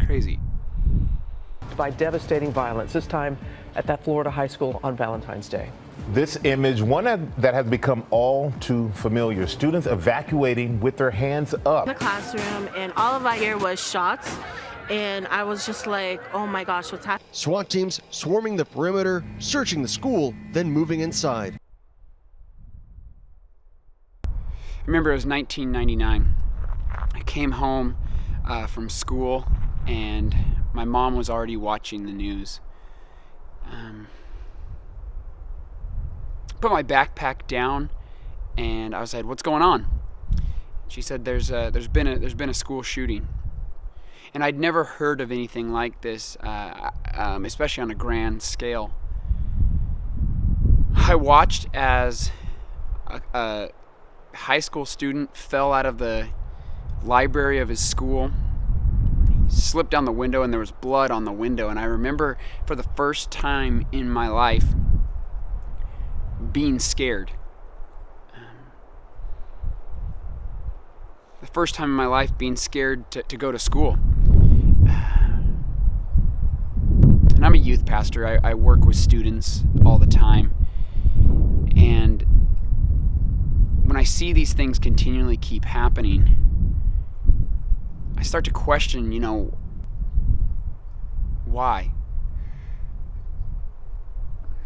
crazy. By devastating violence, this time at that Florida high school on Valentine's Day. This image, one that has become all too familiar. Students evacuating with their hands up. In the classroom, and all of I hear was shots, and I was just like, oh my gosh, what's happening? SWAT teams swarming the perimeter, searching the school, then moving inside. I remember it was 1999. I came home from school, and my mom was already watching the news. Put my backpack down, and I said, "What's going on?" She said, "There's been a school shooting," and I'd never heard of anything like this, especially on a grand scale. I watched as a high school student fell out of the library of his school. He slipped down the window, and there was blood on the window. And I remember, for the first time in my life, being scared. The first time in my life being scared to go to school. And I'm a youth pastor. I work with students all the time. And when I see these things continually keep happening, I start to question, why?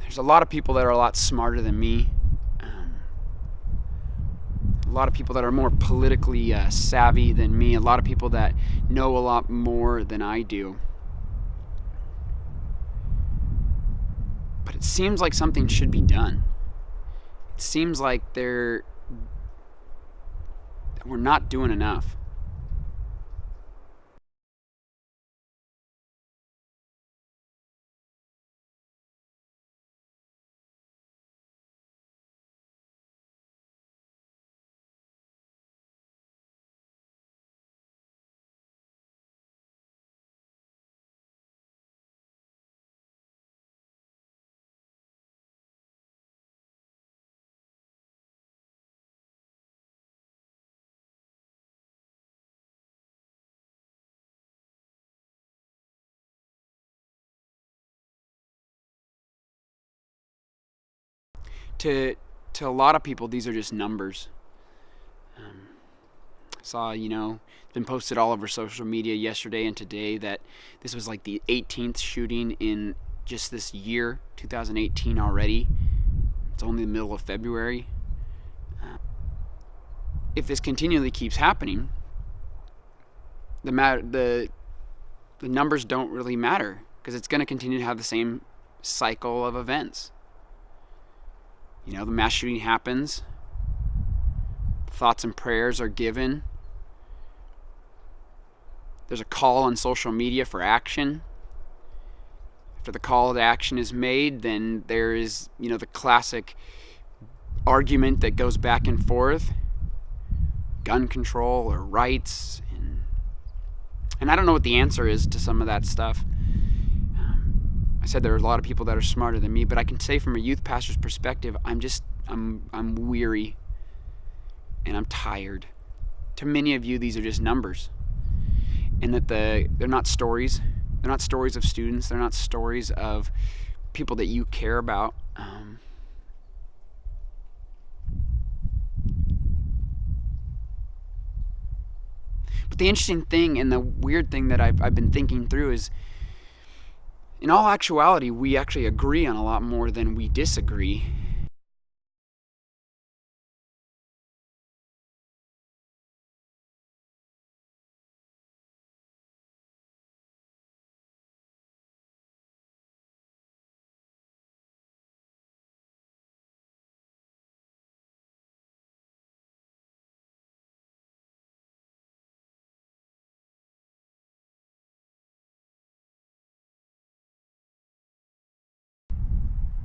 There's a lot of people that are a lot smarter than me. A lot of people that are more politically savvy than me. A lot of people that know a lot more than I do. But it seems like something should be done. It seems like we're not doing enough. To a lot of people, these are just numbers. I saw, it's been posted all over social media yesterday and today that this was like the 18th shooting in just this year, 2018 already. It's only the middle of February. If this continually keeps happening, the numbers don't really matter, because it's going to continue to have the same cycle of events. The mass shooting happens, thoughts and prayers are given, there's a call on social media for action. After the call to action is made, then there is, the classic argument that goes back and forth, gun control or rights, and I don't know what the answer is to some of that stuff. I said there are a lot of people that are smarter than me, but I can say from a youth pastor's perspective, I'm weary and I'm tired. To many of you, these are just numbers, and that they're not stories. They're not stories of students. They're not stories of people that you care about. But the interesting thing and the weird thing that I've been thinking through is, in all actuality, we actually agree on a lot more than we disagree.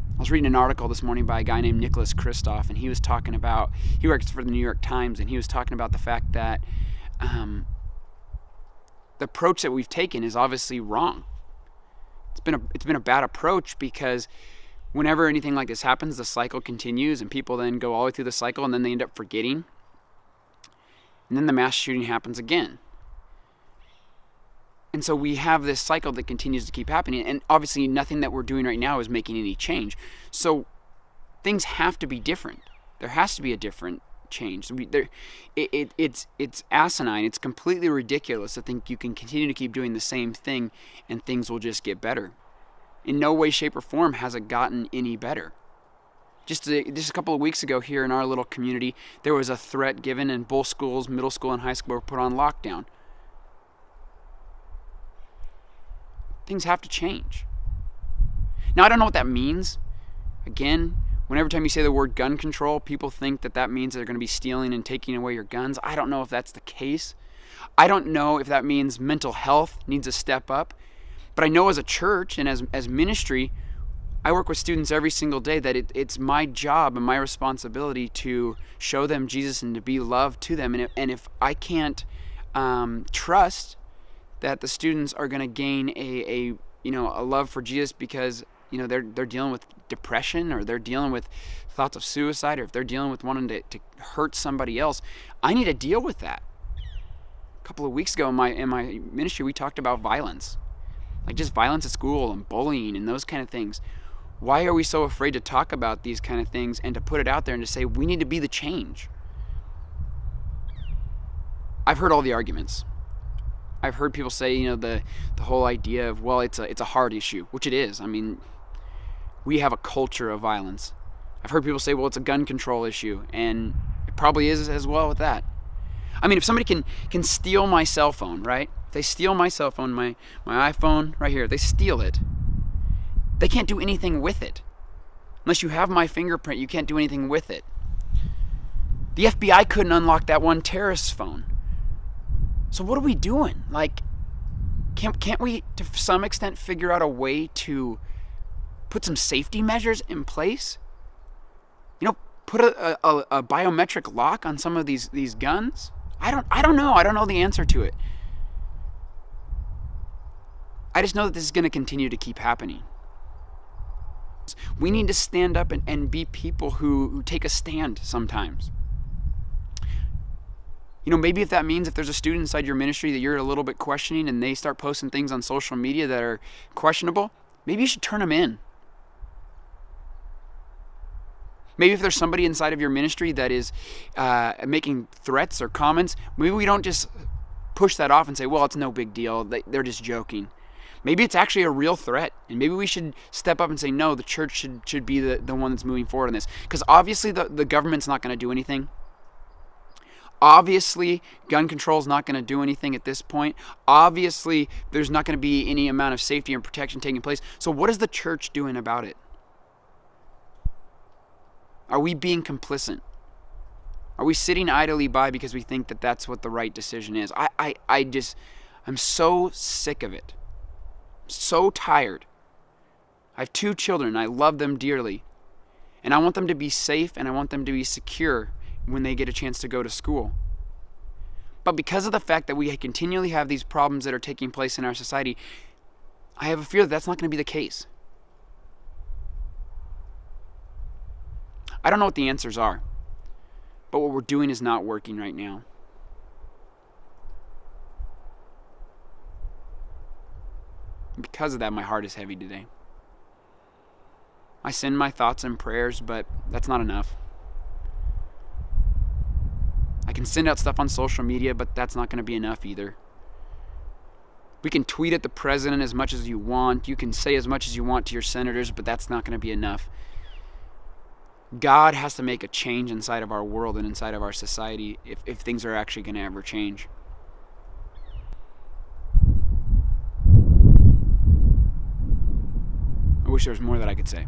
I was reading an article this morning by a guy named Nicholas Kristof, and he works for the New York Times, and he was talking about the fact that the approach that we've taken is obviously wrong. It's been a bad approach, because whenever anything like this happens, the cycle continues, and people then go all the way through the cycle, and then they end up forgetting, and then the mass shooting happens again. And so we have this cycle that continues to keep happening. And obviously nothing that we're doing right now is making any change. So things have to be different. There has to be a different change. It's asinine. It's completely ridiculous to think you can continue to keep doing the same thing and things will just get better. In no way, shape, or form has it gotten any better. Just a couple of weeks ago here in our little community, there was a threat given and both schools, middle school and high school, were put on lockdown. Things have to change. Now, I don't know what that means. Again, whenever time you say the word gun control, people think that that means they're going to be stealing and taking away your guns. I don't know if that's the case. I don't know if that means mental health needs to step up. But I know as a church and as ministry, I work with students every single day that it's my job and my responsibility to show them Jesus and to be love to them. And if I can't trust that the students are going to gain a love for Jesus because they're dealing with depression, or they're dealing with thoughts of suicide, or if they're dealing with wanting to hurt somebody else, I need to deal with that. A couple of weeks ago in my ministry, we talked about violence, like just violence at school and bullying and those kind of things. Why are we so afraid to talk about these kind of things and to put it out there and to say we need to be the change? I've heard all the arguments. I've heard people say, the whole idea of, well, it's a hard issue, which it is. I mean, we have a culture of violence. I've heard people say, well, it's a gun control issue, and it probably is as well with that. I mean, if somebody can steal my cell phone, right? If they steal my cell phone, my iPhone right here, they steal it. They can't do anything with it. Unless you have my fingerprint, you can't do anything with it. The FBI couldn't unlock that one terrorist's phone. So what are we doing? Like, can't we, to some extent, figure out a way to put some safety measures in place? Put a biometric lock on some of these guns? I don't know. I don't know the answer to it. I just know that this is going to continue to keep happening. We need to stand up and be people who take a stand sometimes. Maybe if that means if there's a student inside your ministry that you're a little bit questioning and they start posting things on social media that are questionable, maybe you should turn them in. Maybe if there's somebody inside of your ministry that is making threats or comments, maybe we don't just push that off and say, well, it's no big deal. They're just joking. Maybe it's actually a real threat, and maybe we should step up and say, no, the church should be the one that's moving forward on this. Because obviously the government's not going to do anything. Obviously, gun control is not going to do anything at this point. Obviously, there's not going to be any amount of safety and protection taking place. So what is the church doing about it? Are we being complicit? Are we sitting idly by because we think that that's what the right decision is? I'm so sick of it. So tired. I have 2 children. I love them dearly. And I want them to be safe and I want them to be secure when they get a chance to go to school. But because of the fact that we continually have these problems that are taking place in our society, I have a fear that that's not going to be the case. I don't know what the answers are, but what we're doing is not working right now. Because of that, my heart is heavy today. I send my thoughts and prayers, but that's not enough. I can send out stuff on social media, but that's not going to be enough either. We can tweet at the president as much as you want. You can say as much as you want to your senators, but that's not going to be enough. God has to make a change inside of our world and inside of our society if things are actually going to ever change. I wish there was more that I could say.